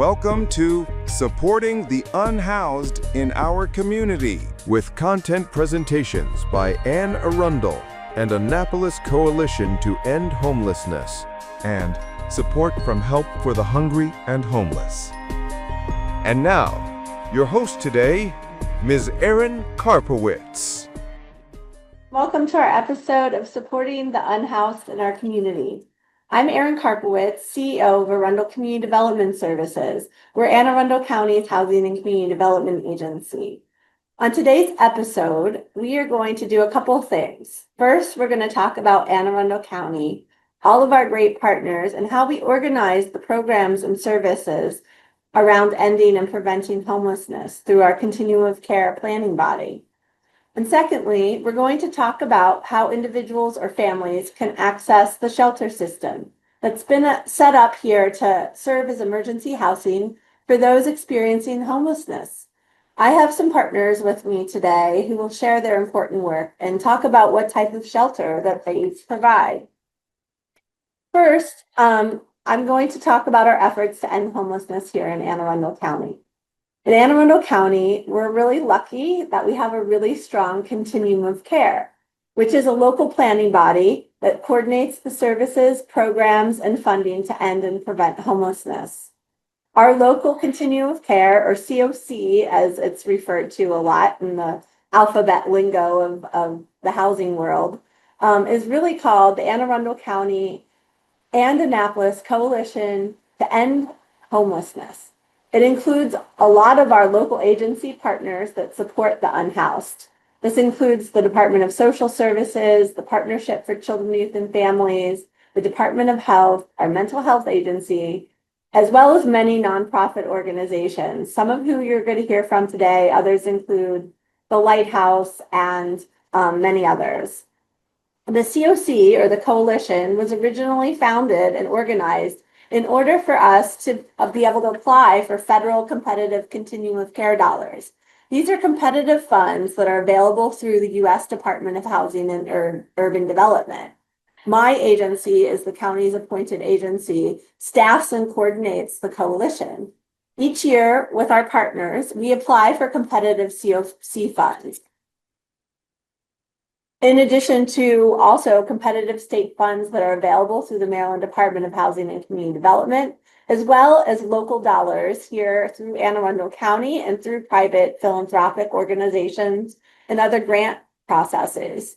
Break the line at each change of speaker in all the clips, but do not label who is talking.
Welcome to Supporting the Unhoused in Our Community, with content presentations by Anne Arundel and Annapolis Coalition to End Homelessness, and support from Help for the Hungry and Homeless. And now, your host today, Ms. Erin Karpowitz.
Welcome to our episode of Supporting the Unhoused in Our Community. I'm Erin Karpowitz, CEO of Arundel Community Development Services. We're Anne Arundel County's Housing and Community Development Agency. On today's episode, we are going to do a couple things. First, we're going to talk about Anne Arundel County, all of our great partners, and how we organize the programs and services around ending and preventing homelessness through our continuum of care planning body. And secondly, we're going to talk about how individuals or families can access the shelter system that's been set up here to serve as emergency housing for those experiencing homelessness. I have some partners with me today who will share their important work and talk about what type of shelter that they provide. First, I'm going to talk about our efforts to end homelessness here in Anne Arundel County. In Anne Arundel County, we're really lucky that we have a really strong continuum of care, which is a local planning body that coordinates the services, programs, and funding to end and prevent homelessness. Our local continuum of care, or COC, as it's referred to a lot in the alphabet lingo of the housing world, is really called the Anne Arundel County and Annapolis Coalition to End Homelessness. It includes a lot of our local agency partners that support the unhoused. This includes the Department of Social Services, the Partnership for Children, Youth, and Families, the Department of Health, our mental health agency, as well as many nonprofit organizations, some of who you're going to hear from today. Others include the Lighthouse and many others. The COC, or the coalition, was originally founded and organized in order for us to be able to apply for federal competitive continuum of care dollars. These are competitive funds that are available through the U.S. Department of Housing and Urban Development. My agency is the county's appointed agency, staffs and coordinates the coalition. Each year with our partners, we apply for competitive COC funds. In addition to also competitive state funds that are available through the Maryland Department of Housing and Community Development, as well as local dollars here through Anne Arundel County and through private philanthropic organizations and other grant processes.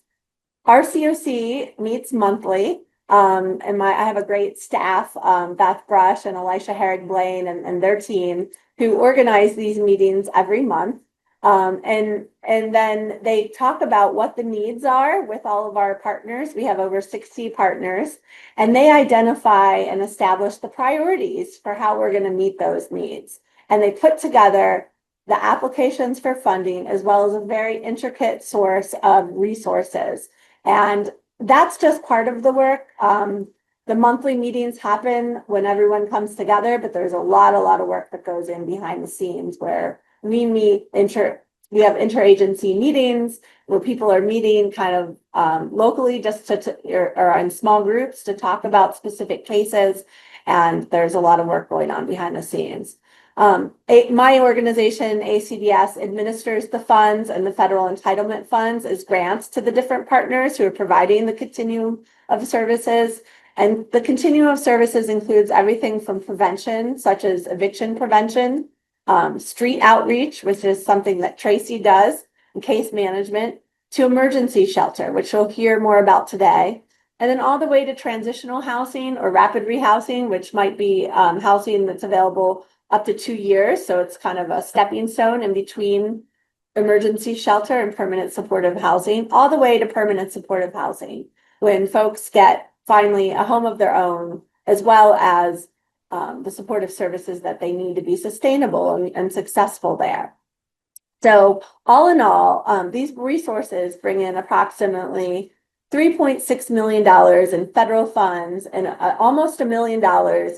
Our COC meets monthly, and I have a great staff, Beth Brush and Elisha Herrig-Blaine and their team, who organize these meetings every month. And then they talk about what the needs are with all of our partners. We have over 60 partners, and they identify and establish the priorities for how we're going to meet those needs. And they put together the applications for funding as well as a very intricate source of resources. And that's just part of the work. The monthly meetings happen when everyone comes together, but there's a lot of work that goes in behind the scenes where we meet, we have interagency meetings where people are meeting kind of locally just or in small groups to talk about specific cases. And there's a lot of work going on behind the scenes. My organization, ACDS, administers the funds and the federal entitlement funds as grants to the different partners who are providing the continuum of services. And the continuum of services includes everything from prevention, such as eviction prevention, street outreach, which is something that Tracy does, and case management, to emergency shelter, which we'll hear more about today, and then all the way to transitional housing or rapid rehousing, which might be housing that's available up to 2 years. So it's kind of a stepping stone in between emergency shelter and permanent supportive housing, all the way to permanent supportive housing, when folks get finally a home of their own, as well as the supportive services that they need to be sustainable and successful there. So all in all, these resources bring in approximately $3.6 million in federal funds and almost $1 million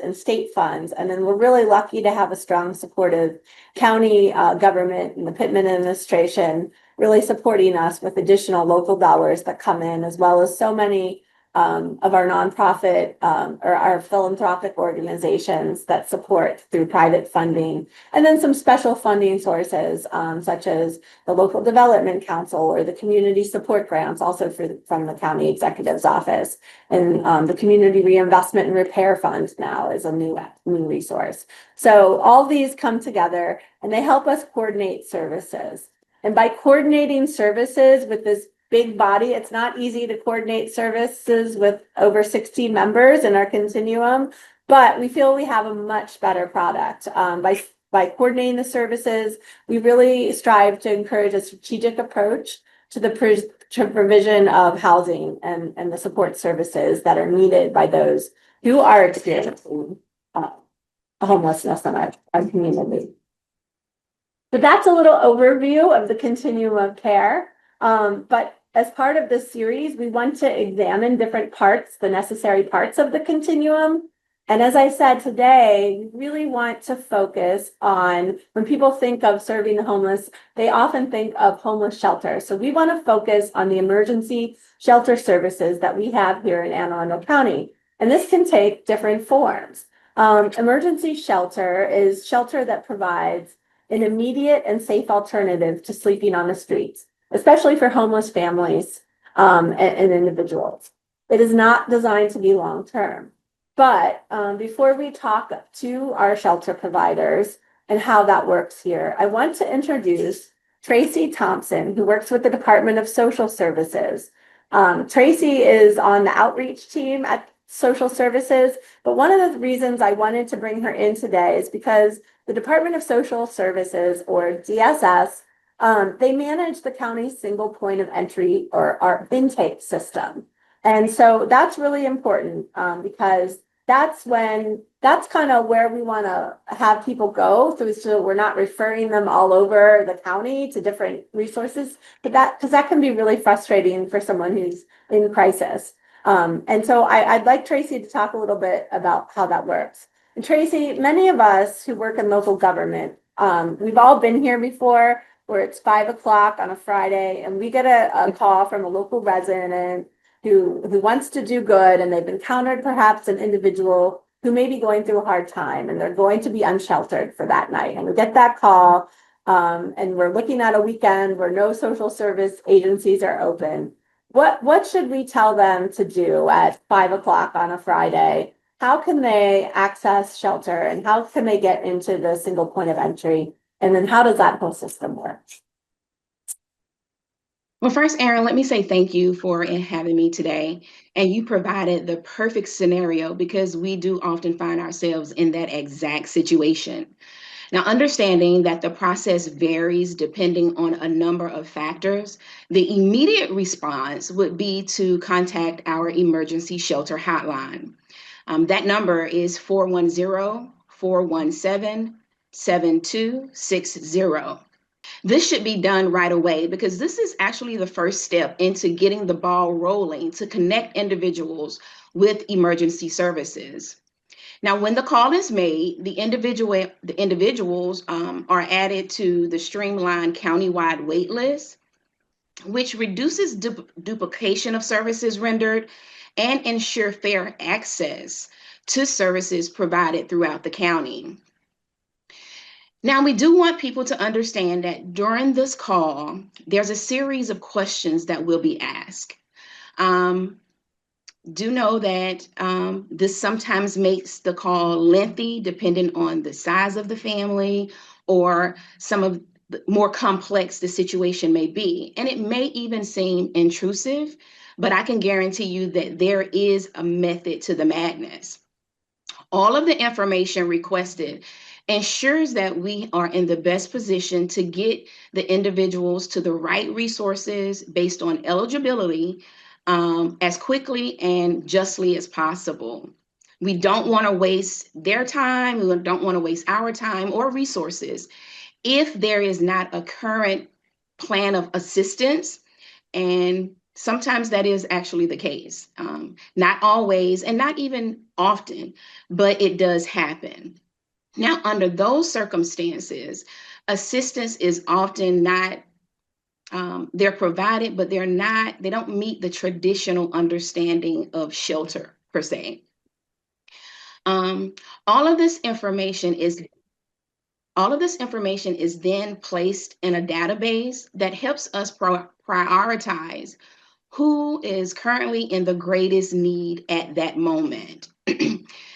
in state funds. And then we're really lucky to have a strong supportive county government and the Pittman administration really supporting us with additional local dollars that come in, as well as so many of our nonprofit or our philanthropic organizations that support through private funding, and then some special funding sources such as the Local Development Council or the Community Support Grants, also from the County Executive's Office. And the Community Reinvestment and Repair Fund now is a new resource. So all these come together and they help us coordinate services. And by coordinating services with this big body, it's not easy to coordinate services with over 60 members in our continuum, but we feel we have a much better product. By coordinating the services, we really strive to encourage a strategic approach to the provision of housing and the support services that are needed by those who are experiencing homelessness in our community. So that's a little overview of the continuum of care. But as part of this series, we want to examine different parts, the necessary parts of the continuum. And as I said today, we really want to focus on, when people think of serving the homeless, they often think of homeless shelter. So we want to focus on the emergency shelter services that we have here in Anne Arundel County. And this can take different forms. Emergency shelter is shelter that provides an immediate and safe alternative to sleeping on the streets, especially for homeless families and individuals. It is not designed to be long-term. But before we talk to our shelter providers and how that works here, I want to introduce Tracy Thompson, who works with the Department of Social Services. Tracy is on the outreach team at Social Services, but one of the reasons I wanted to bring her in today is because the Department of Social Services, or DSS, they manage the county's single point of entry or our intake system. And so that's really important because that's kind of where we want to have people go through, so we're not referring them all over the county to different resources, but because that can be really frustrating for someone who's in crisis. And so I'd like Tracy to talk a little bit about how that works. And Tracy, many of us who work in local government, we've all been here before, where it's 5 o'clock on a Friday and we get a call from a local resident who wants to do good, and they've encountered perhaps an individual who may be going through a hard time and they're going to be unsheltered for that night. And we get that call and we're looking at a weekend where no social service agencies are open. What should we tell them to do at 5 o'clock on a Friday? How can they access shelter and how can they get into the single point of entry? And then how does that whole system work?
Well, first, Erin, let me say thank you for having me today. And you provided the perfect scenario because we do often find ourselves in that exact situation. Now, understanding that the process varies depending on a number of factors, the immediate response would be to contact our emergency shelter hotline. That number is 410-417-7260. This should be done right away because this is actually the first step into getting the ball rolling to connect individuals with emergency services. Now, when the call is made, the individuals are added to the streamlined countywide wait list, which reduces duplication of services rendered and ensure fair access to services provided throughout the county. Now, we do want people to understand that during this call, there's a series of questions that will be asked. Do know that this sometimes makes the call lengthy depending on the size of the family or some of the more complex the situation may be. And it may even seem intrusive, but I can guarantee you that there is a method to the madness. All of the information requested ensures that we are in the best position to get the individuals to the right resources based on eligibility as quickly and justly as possible. We don't want to waste their time. We don't want to waste our time or resources if there is not a current plan of assistance. And sometimes that is actually the case. Not always and not even often, but it does happen. Now, under those circumstances, assistance is often not They're provided, but they don't meet the traditional understanding of shelter per se. All of this information is then placed in a database that helps us prioritize who is currently in the greatest need at that moment.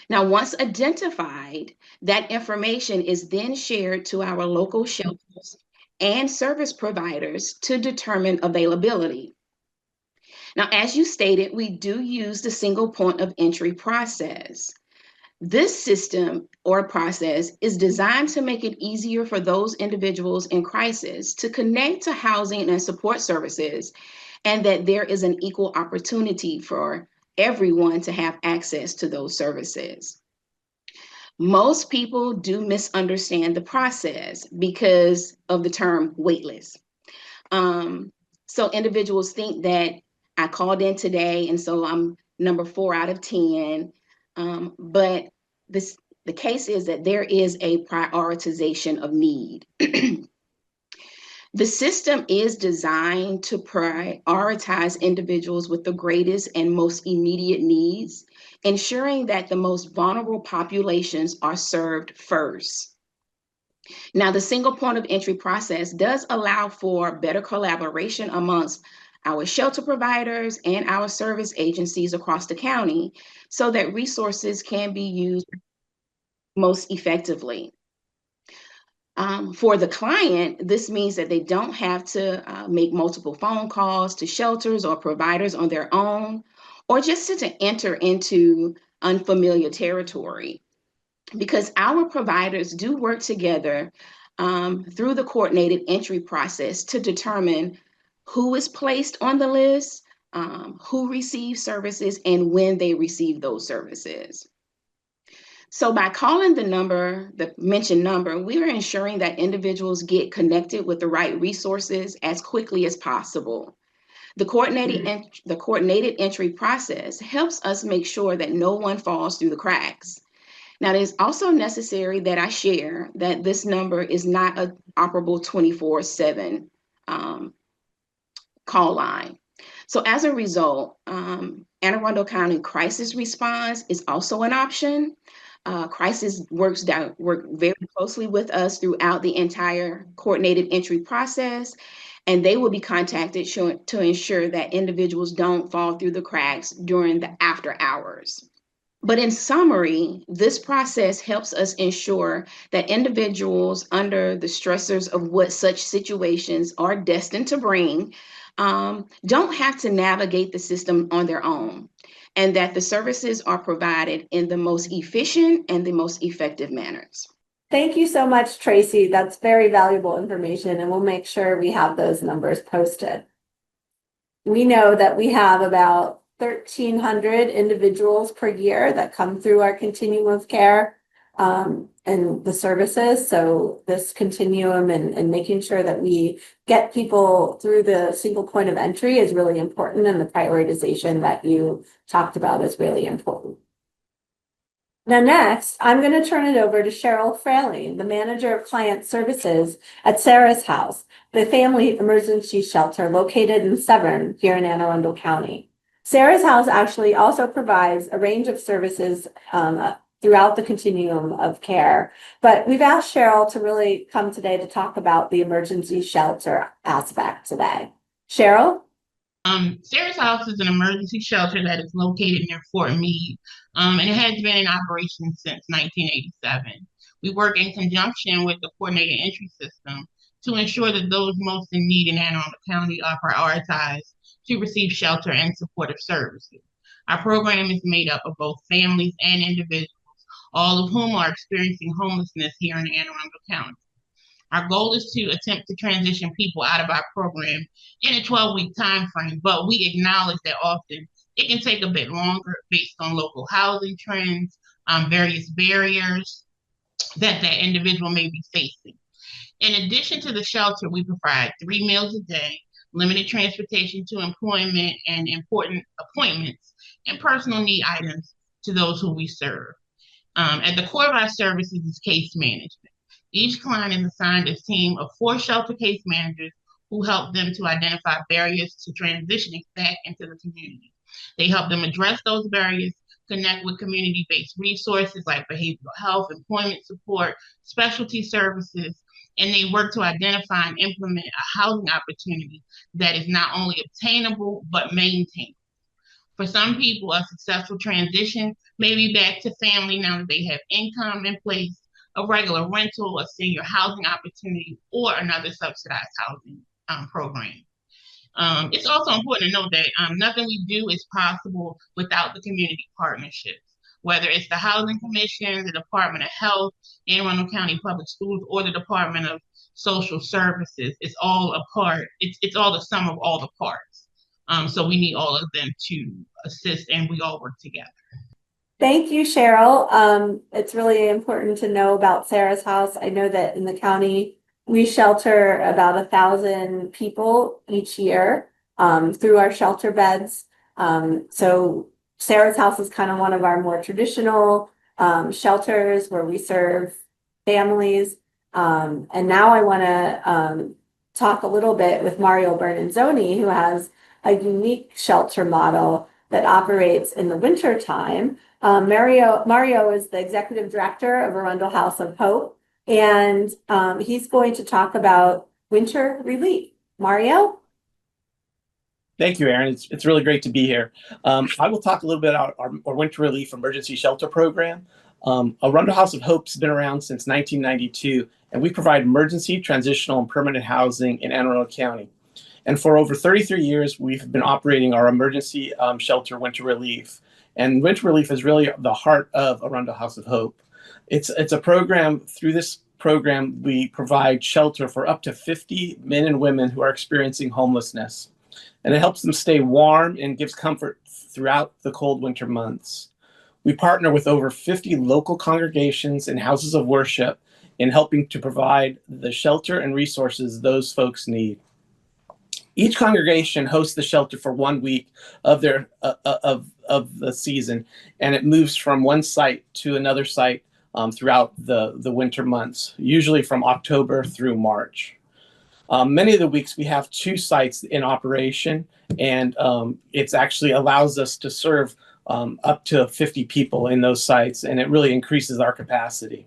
Now, once identified, that information is then shared to our local shelters and service providers to determine availability. Now, as you stated, we do use the single point of entry process. This system or process is designed to make it easier for those individuals in crisis to connect to housing and support services, and that there is an equal opportunity for everyone to have access to those services. Most people do misunderstand the process because of the term waitlist. So individuals think that I called in today and so I'm number 4 out of 10. But the case is that there is a prioritization of need. The system is designed to prioritize individuals with the greatest and most immediate needs, ensuring that the most vulnerable populations are served first. Now, the single point of entry process does allow for better collaboration amongst our shelter providers and our service agencies across the county so that resources can be used most effectively. For the client, this means that they don't have to make multiple phone calls to shelters or providers on their own, or just to enter into unfamiliar territory, because our providers do work together through the coordinated entry process to determine who is placed on the list, who receives services, and when they receive those services. So by calling the mentioned number, we are ensuring that individuals get connected with the right resources as quickly as possible. The coordinated entry process helps us make sure that no one falls through the cracks. Now, it is also necessary that I share that this number is not an operable 24/7 call line. So as a result, Anne Arundel County Crisis Response is also an option. Crisis work very closely with us throughout the entire coordinated entry process, and they will be contacted to ensure that individuals don't fall through the cracks during the after hours. But in summary, this process helps us ensure that individuals under the stressors of what such situations are destined to bring don't have to navigate the system on their own, and that the services are provided in the most efficient and the most effective manners.
Thank you so much, Tracy. That's very valuable information, and we'll make sure we have those numbers posted. We know that we have about 1,300 individuals per year that come through our continuum of care and the services. So this continuum and making sure that we get people through the single point of entry is really important, and the prioritization that you talked about is really important. Now, next, I'm going to turn it over to Cheryl Fraley, the Manager of Client Services at Sarah's House, the family emergency shelter located in Severn here in Anne Arundel County. Sarah's House actually also provides a range of services throughout the continuum of care, but we've asked Cheryl to really come today to talk about the emergency shelter aspect today. Cheryl?
Sarah's House is an emergency shelter that is located near Fort Meade, and it has been in operation since 1987. We work in conjunction with the coordinated entry system to ensure that those most in need in Anne Arundel County are prioritized to receive shelter and supportive services. Our program is made up of both families and individuals, all of whom are experiencing homelessness here in Anne Arundel County. Our goal is to attempt to transition people out of our program in a 12-week time frame, but we acknowledge that often it can take a bit longer based on local housing trends, various barriers that that individual may be facing. In addition to the shelter, we provide 3 meals a day, limited transportation to employment and important appointments, and personal need items to those who we serve. At the core of our services is case management. Each client is assigned a team of 4 shelter case managers who help them to identify barriers to transitioning back into the community. They help them address those barriers, connect with community-based resources like behavioral health, employment support, specialty services, and they work to identify and implement a housing opportunity that is not only obtainable, but maintainable. For some people, a successful transition may be back to family now that they have income in place, a regular rental, a senior housing opportunity, or another subsidized housing program. It's also important to note that nothing we do is possible without the community partnerships, whether it's the Housing Commission, the Department of Health, Anne Arundel County Public Schools, or the Department of Social Services. It's all a part, it's all the sum of all the parts. So we need all of them to assist, and we all work together.
Thank you, Cheryl. It's really important to know about Sarah's House. I know that in the county, we shelter about 1,000 people each year through our shelter beds. So Sarah's House is kind of one of our more traditional shelters where we serve families. And now I want to talk a little bit with Mario Bernanzoni, who has a unique shelter model that operates in the winter time. Mario is the executive director of Arundel House of Hope, and he's going to talk about winter relief. Mario?
Thank you, Erin. It's really great to be here. I will talk a little bit about our winter relief emergency shelter program. Arundel House of Hope has been around since 1992, and we provide emergency, transitional, and permanent housing in Anne Arundel County. And for over 33 years, we've been operating our emergency shelter winter relief. And winter relief is really the heart of Arundel House of Hope. It's a program. Through this program, we provide shelter for up to 50 men and women who are experiencing homelessness. And it helps them stay warm and gives comfort throughout the cold winter months. We partner with over 50 local congregations and houses of worship in helping to provide the shelter and resources those folks need. Each congregation hosts the shelter for 1 week of their of the season, and it moves from one site to another site throughout the winter months, usually from October through March. Many of the weeks we have 2 sites in operation, and it actually allows us to serve up to 50 people in those sites, and it really increases our capacity.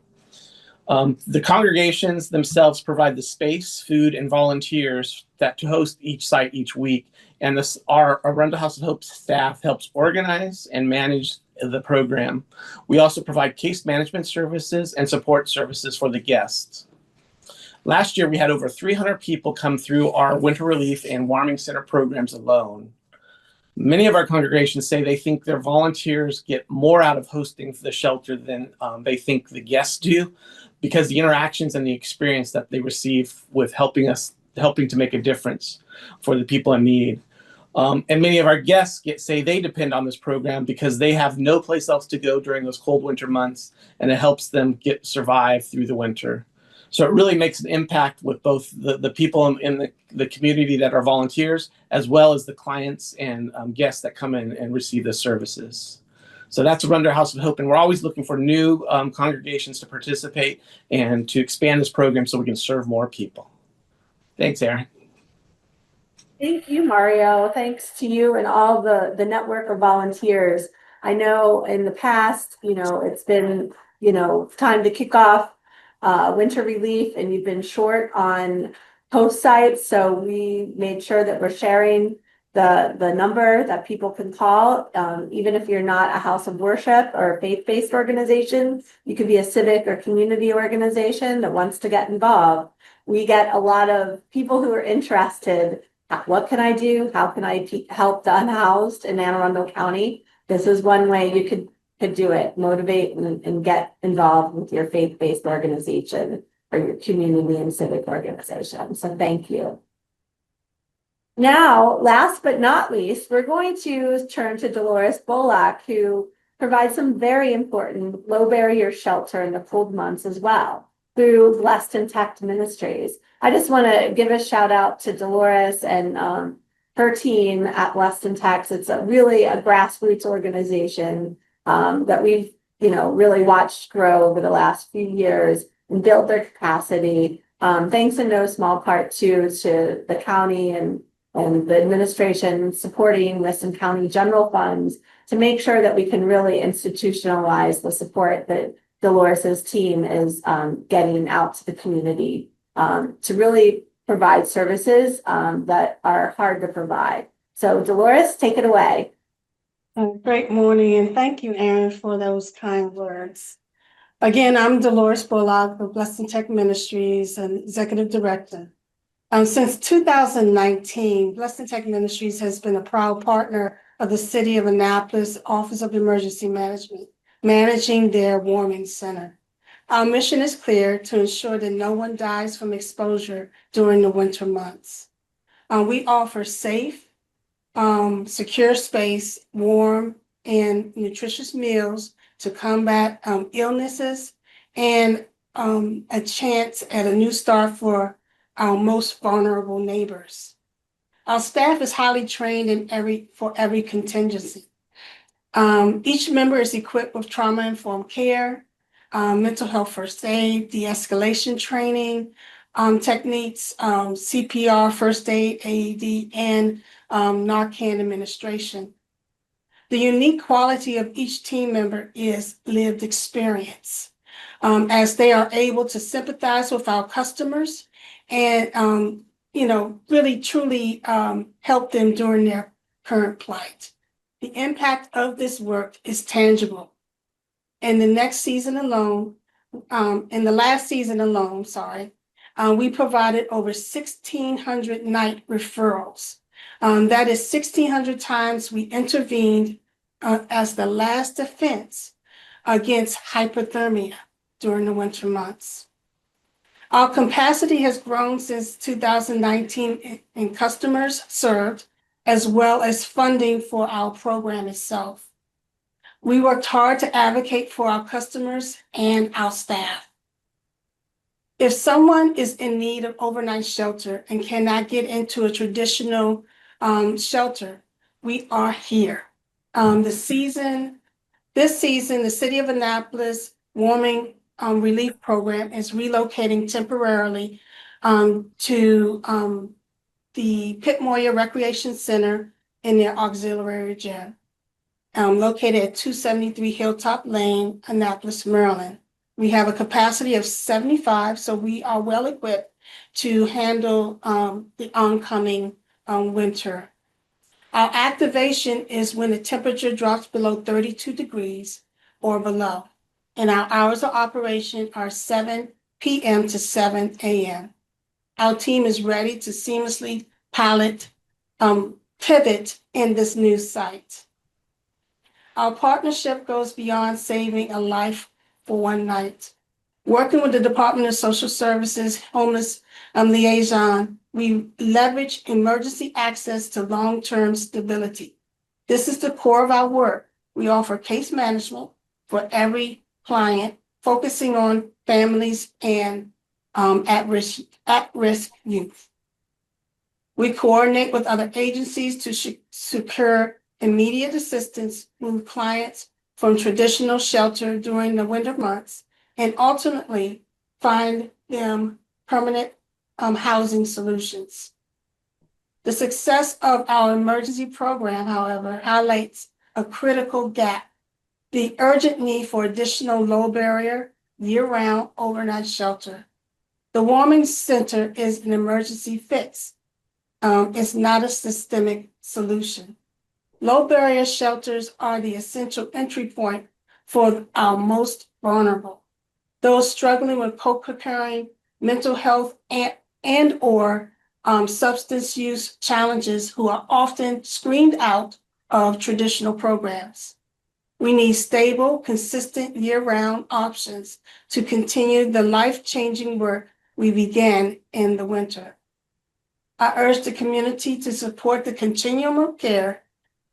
The congregations themselves provide the space, food, and volunteers to host each site each week. And our Arundel House of Hope staff helps organize and manage the program. We also provide case management services and support services for the guests. Last year, we had over 300 people come through our winter relief and warming center programs alone. Many of our congregations say they think their volunteers get more out of hosting the shelter than they think the guests do, because the interactions and the experience that they receive with helping to make a difference for the people in need. And many of our guests say they depend on this program because they have no place else to go during those cold winter months, and it helps them survive through the winter. So it really makes an impact with both the people in the community that are volunteers, as well as the clients and guests that come in and receive the services. So that's Arundel House of Hope, and we're always looking for new congregations to participate and to expand this program so we can serve more people. Thanks, Erin.
Thank you, Mario. Thanks to you and all the network of volunteers. I know in the past, it's been, time to kick off winter relief, and you've been short on host sites. So we made sure that we're sharing the number that people can call. Even if you're not a house of worship or a faith-based organization, you could be a civic or community organization that wants to get involved. We get a lot of people who are interested. What can I do? How can I help the unhoused in Anne Arundel County? This is one way you could do it. Motivate and get involved with your faith-based organization or your community and civic organization. So thank you. Now, last but not least, we're going to turn to Dolores Bolak, who provides some very important low barrier shelter in the cold months as well through Blessed and Tech Ministries. I just want to give a shout out to Dolores and her team at Blessed and Tech. It's really a grassroots organization that we've really watched grow over the last few years and build their capacity Thanks in no small part to the county and the administration supporting Liston County general funds to make sure that we can really institutionalize the support that Dolores's team is getting out to the community to really provide services that are hard to provide. So Dolores, take it away.
Great morning, and thank you, Erin, for those kind words. Again, I'm Dolores Bullock of Blessing Tech Ministries and Executive Director. Since 2019, Blessing Tech Ministries has been a proud partner of the City of Annapolis Office of Emergency Management, managing their warming center. Our mission is clear: to ensure that no one dies from exposure during the winter months. We offer safe, secure space, warm and nutritious meals to combat illnesses, and a chance at a new start for our most vulnerable neighbors. Our staff is highly trained for every contingency. Each member is equipped with trauma-informed care, mental health first aid, de-escalation training, techniques, CPR, first aid, AED, and Narcan administration. The unique quality of each team member is lived experience, as they are able to sympathize with our customers and, really truly help them during their current plight. The impact of this work is tangible. In the last season alone, we provided over 1,600 night referrals. That is 1,600 times we intervened as the last defense against hypothermia during the winter months. Our capacity has grown since 2019 in customers served, as well as funding for our program itself. We worked hard to advocate for our customers and our staff. If someone is in need of overnight shelter and cannot get into a traditional shelter, we are here. This season, the City of Annapolis Warming Relief Program is relocating temporarily to the Pitt Moyer Recreation Center in their auxiliary gym, located at 273 Hilltop Lane, Annapolis, Maryland. We have a capacity of 75, so we are well equipped to handle the oncoming winter. Our activation is when the temperature drops below 32 degrees or below, and our hours of operation are 7 p.m. to 7 a.m. Our team is ready to seamlessly pivot in this new site. Our partnership goes beyond saving a life for one night. Working with the Department of Social Services Homeless Liaison, we leverage emergency access to long-term stability. This is the core of our work. We offer case management for every client, focusing on families and at-risk youth. We coordinate with other agencies to secure immediate assistance, move clients from traditional shelter during the winter months, and ultimately find them permanent housing solutions. The success of our emergency program, however, highlights a critical gap: the urgent need for additional low barrier, year-round overnight shelter. The warming center is an emergency fix. It's not a systemic solution. Low barrier shelters are the essential entry point for our most vulnerable, those struggling with co-occurring mental health and or substance use challenges, who are often screened out of traditional programs. We need stable, consistent year-round options to continue the life-changing work we began in the winter. I urge the community to support the continuum of care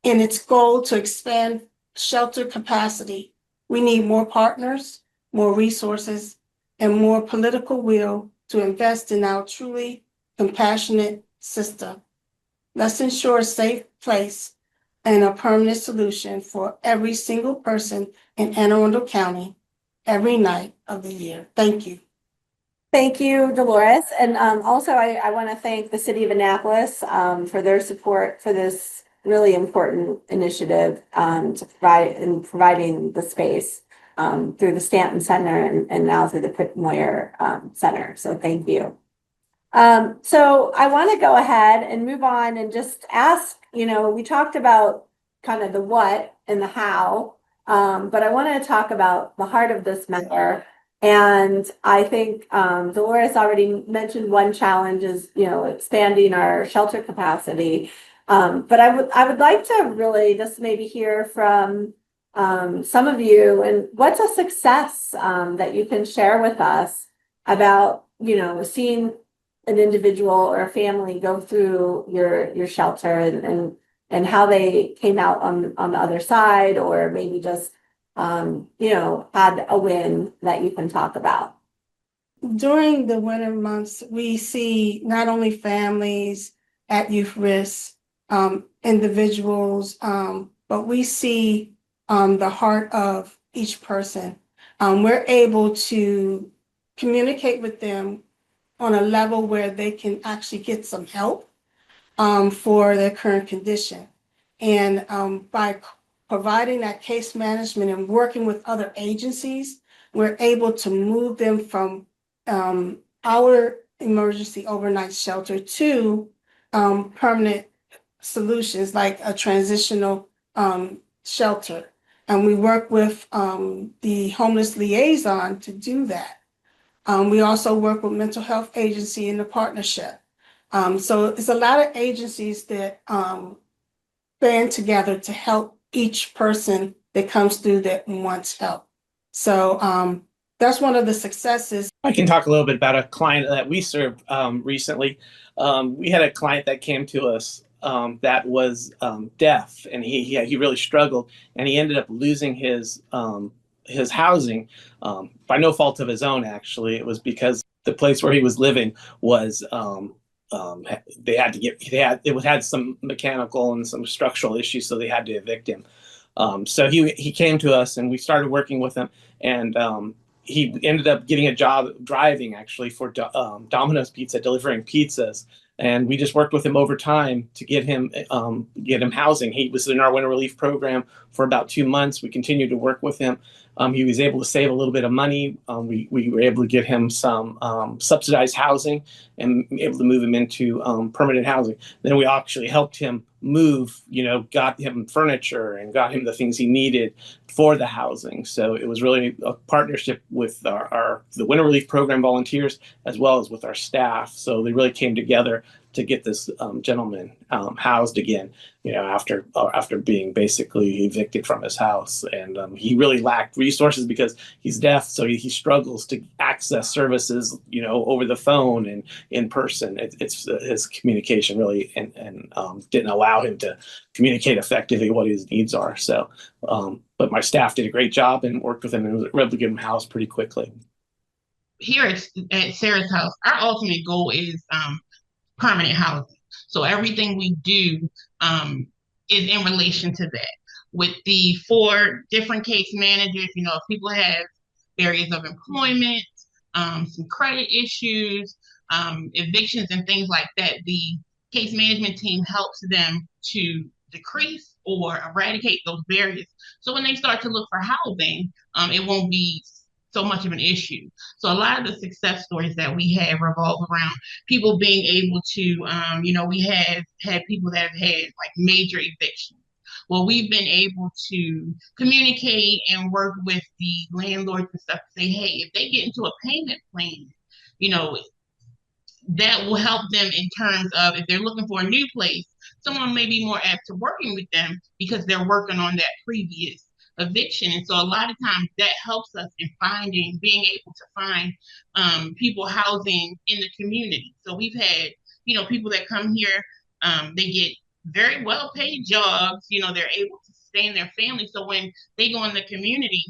in its goal to expand shelter capacity. We need more partners, more resources, and more political will to invest in our truly compassionate system. Let's ensure a safe place and a permanent solution for every single person in Anne Arundel County every night of the year. Thank you.
Thank you, Dolores. And also, I want to thank the City of Annapolis for their support for this really important initiative to providing the space through the Stanton Center and now through the Pitt Moyer Center. So thank you. So I want to go ahead and move on and just ask, we talked about kind of the what and the how, but I want to talk about the heart of this matter. And I think Dolores already mentioned one challenge is, expanding our shelter capacity. But I would like to really just maybe hear from some of you, and what's a success that you can share with us about, seeing an individual or a family go through your shelter and how they came out on the other side, or maybe just had a win that you can talk about.
During the winter months, we see not only families at youth risk, individuals, but we see the heart of each person. We're able to communicate with them on a level where they can actually get some help for their current condition. And by providing that case management and working with other agencies, we're able to move them from our emergency overnight shelter to permanent solutions like a transitional shelter. And we work with the homeless liaison to do that. We also work with mental health agency in the partnership. So it's a lot of agencies that band together to help each person that comes through that wants help. So that's one of the successes.
I can talk a little bit about a client that we served recently. We had a client that came to us that was deaf, and he really struggled, and he ended up losing his housing by no fault of his own. Actually, it was because the place where he was living was it had some mechanical and some structural issues, so they had to evict him. So he came to us, and we started working with him, and he ended up getting a job driving actually for Domino's Pizza, delivering pizzas. And we just worked with him over time to get him housing. He was in our winter relief program for about 2 months. We continued to work with him. He was able to save a little bit of money. We were able to get him some subsidized housing and able to move him into permanent housing. Then we actually helped him move, got him furniture and got him the things he needed for the housing. So it was really a partnership with the winter relief program volunteers as well as with our staff. So they really came together to get this gentleman housed again, after being basically evicted from his house. And he really lacked resources because he's deaf, so he struggles to access services, over the phone and in person. It's his communication really and didn't allow him to communicate effectively what his needs are. So, but my staff did a great job and worked with him and was able to get him housed pretty quickly.
Here at Sarah's house, our ultimate goal is permanent housing. So everything we do is in relation to that. With the 4 different case managers, if people have barriers of employment, some credit issues, evictions and things like that, the case management team helps them to decrease or eradicate those barriers. So when they start to look for housing, it won't be so much of an issue. So a lot of the success stories that we have revolve around people being able to, we have had people that have had like major evictions. Well, we've been able to communicate and work with the landlords and stuff to say, hey, if they get into a payment plan, that will help them in terms of if they're looking for a new place, someone may be more apt to working with them because they're working on that previous eviction. And so a lot of times that helps us in being able to find people housing in the community. So we've had, people that come here, they get very well paid jobs, they're able to sustain their family. So when they go in the community,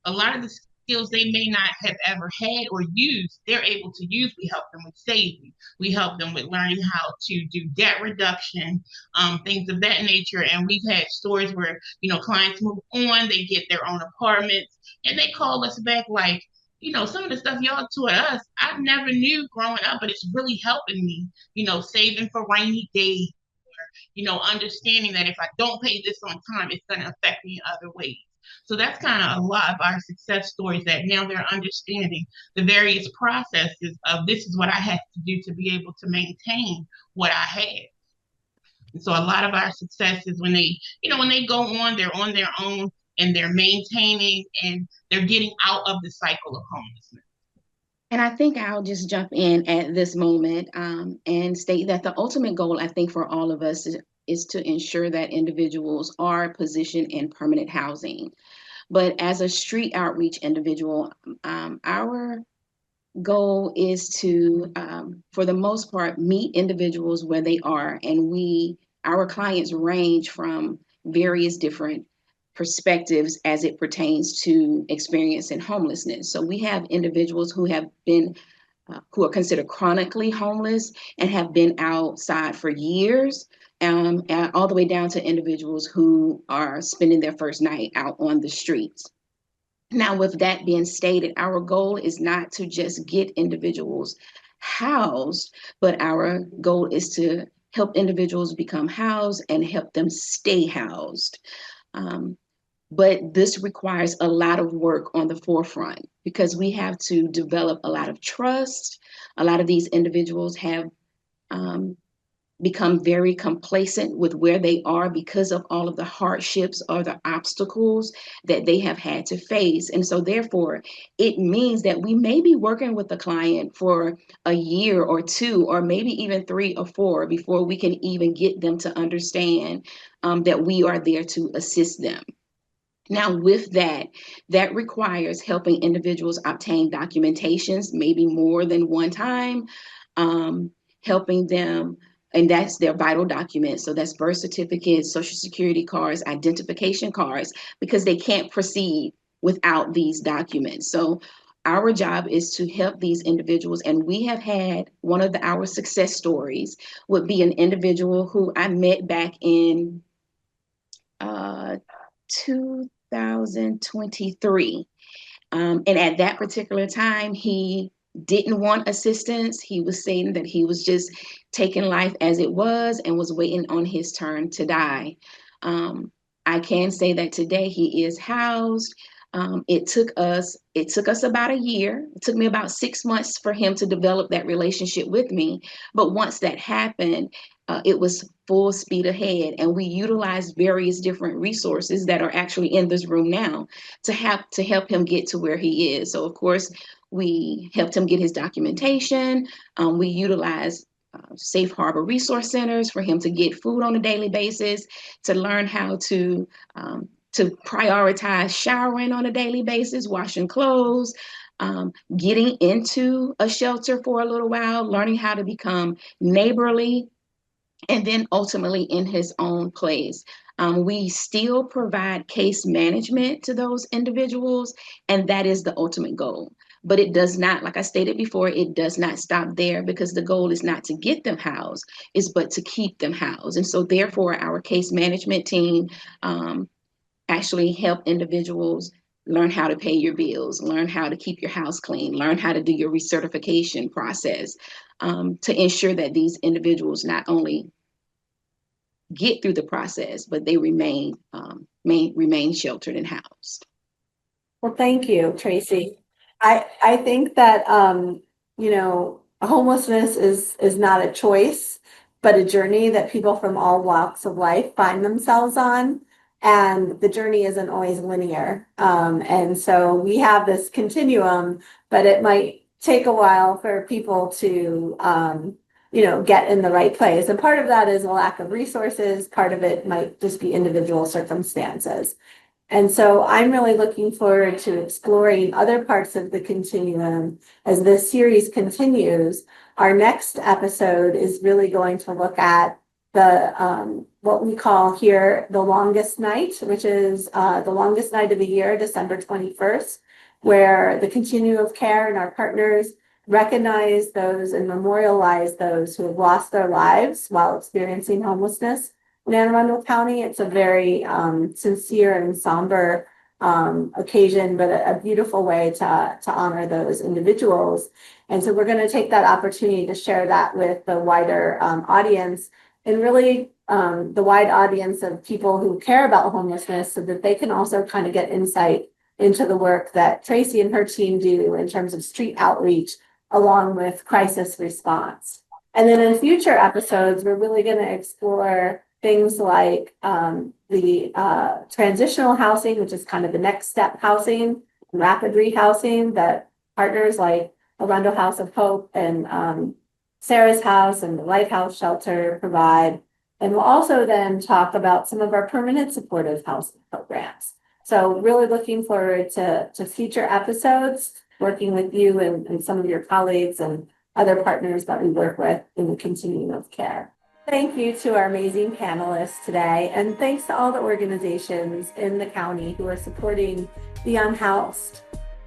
a lot of the skills they may not have ever had or used, they're able to use. We help them with saving. We help them with learning how to do debt reduction, things of that nature. And we've had stories where, clients move on, they get their own apartments, and they call us back like, some of the stuff y'all taught us, I never knew growing up, but it's really helping me, saving for rainy days, understanding that if I don't pay this on time, it's going to affect me in other ways. So that's kind of a lot of our success stories, that now they're understanding the various processes of this is what I have to do to be able to maintain what I have. And so a lot of our success is when they go on, they're on their own and they're maintaining and they're getting out of the cycle of homelessness.
And I think I'll just jump in at this moment and state that the ultimate goal, I think, for all of us is to ensure that individuals are positioned in permanent housing. But as a street outreach individual, our goal is to, for the most part, meet individuals where they are. And our clients range from various different perspectives as it pertains to experiencing homelessness. So we have individuals who have been who are considered chronically homeless and have been outside for years, and all the way down to individuals who are spending their first night out on the streets. Now, with that being stated, our goal is not to just get individuals housed, but our goal is to help individuals become housed and help them stay housed. But this requires a lot of work on the forefront because we have to develop a lot of trust. A lot of these individuals have become very complacent with where they are because of all of the hardships or the obstacles that they have had to face. And so therefore, it means that we may be working with the client for a year or two, or maybe even 3 or 4 before we can even get them to understand that we are there to assist them. Now, with that requires helping individuals obtain documentations, maybe more than one time, helping them, and that's their vital documents. So that's birth certificates, social security cards, identification cards, because they can't proceed without these documents. So our job is to help these individuals. And we have had one of our success stories would be an individual who I met back in 2023. And at that particular time, he didn't want assistance. He was saying that he was just taking life as it was and was waiting on his turn to die. I can say that today he is housed. It took us about a year. It took me about 6 months for him to develop that relationship with me. But once that happened, it was full speed ahead, and we utilized various different resources that are actually in this room now to help him get to where he is. So of course, we helped him get his documentation. We utilized safe harbor resource centers for him to get food on a daily basis, to learn how to prioritize showering on a daily basis, washing clothes, getting into a shelter for a little while, learning how to become neighborly, and then ultimately in his own place. We still provide case management to those individuals, and that is the ultimate goal. But it does not, like I stated before, it does not stop there, because the goal is not to get them housed, but to keep them housed. And so therefore, our case management team actually help individuals learn how to pay your bills, learn how to keep your house clean, learn how to do your recertification process, to ensure that these individuals not only get through the process, but they remain sheltered and housed.
Well, thank you, Tracy. I think that homelessness is not a choice, but a journey that people from all walks of life find themselves on. And the journey isn't always linear. And so we have this continuum, but it might take a while for people to get in the right place. And part of that is a lack of resources. Part of it might just be individual circumstances. And so I'm really looking forward to exploring other parts of the continuum as this series continues. Our next episode is really going to look at the what we call here the longest night, which is the longest night of the year, December 21st, where the continuum of care and our partners recognize those and memorialize those who have lost their lives while experiencing homelessness in Anne Arundel County. It's a very sincere and somber occasion, but a beautiful way to honor those individuals. And so we're going to take that opportunity to share that with the wider audience, and really the wide audience of people who care about homelessness, so that they can also kind of get insight into the work that Tracy and her team do in terms of street outreach along with crisis response. And then in future episodes, we're really going to explore things like the transitional housing, which is kind of the next step housing, rapid rehousing that partners like Arundel House of Hope and Sarah's House and the Lighthouse Shelter provide. And we'll also then talk about some of our permanent supportive housing programs. So really looking forward to future episodes, working with you and some of your colleagues and other partners that we work with in the continuum of care. Thank you to our amazing panelists today, and thanks to all the organizations in the county who are supporting the Unhoused.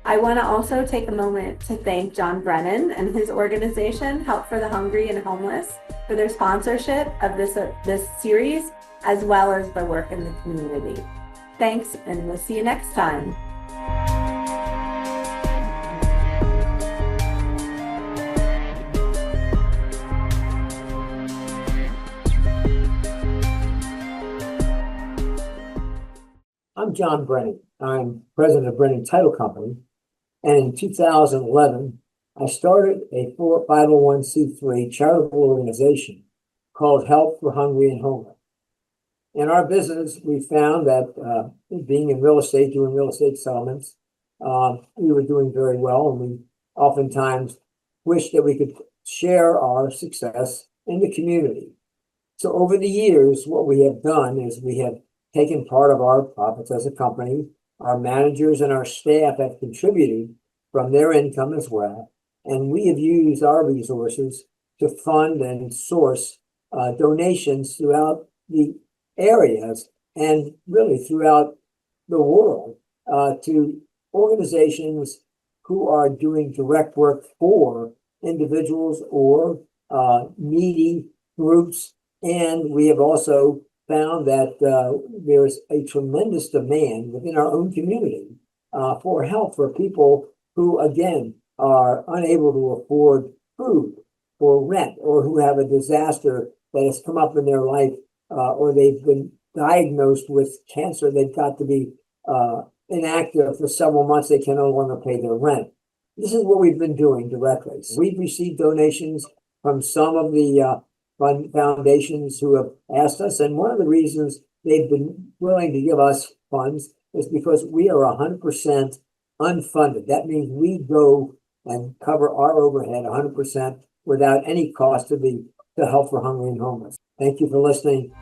I want to also take a moment to thank John Brennan and his organization, Help for the Hungry and Homeless, for their sponsorship of this series, as well as the work in the community. Thanks, and we'll see you next time.
I'm John Brennan. I'm president of Brennan Title Company. And in 2011, I started a 501c3 charitable organization called Help for Hungry and Homeless. In our business, we found that being in real estate, doing real estate settlements, we were doing very well. And we oftentimes wished that we could share our success in the community. So over the years, what we have done is we have taken part of our profits as a company. Our managers and our staff have contributed from their income as well. And we have used our resources to fund and source donations throughout the areas and really throughout the world to organizations who are doing direct work for individuals or needy groups. And we have also found that there's a tremendous demand within our own community for help for people who, again, are unable to afford food or rent, or who have a disaster that has come up in their life, or they've been diagnosed with cancer. They've got to be inactive for several months. They can no longer pay their rent. This is what we've been doing directly. We've received donations from some of the foundations who have asked us, and one of the reasons they've been willing to give us funds is because we are 100% unfunded. That means we go and cover our overhead 100% without any cost to Help for Hungry and Homeless. Thank you for listening.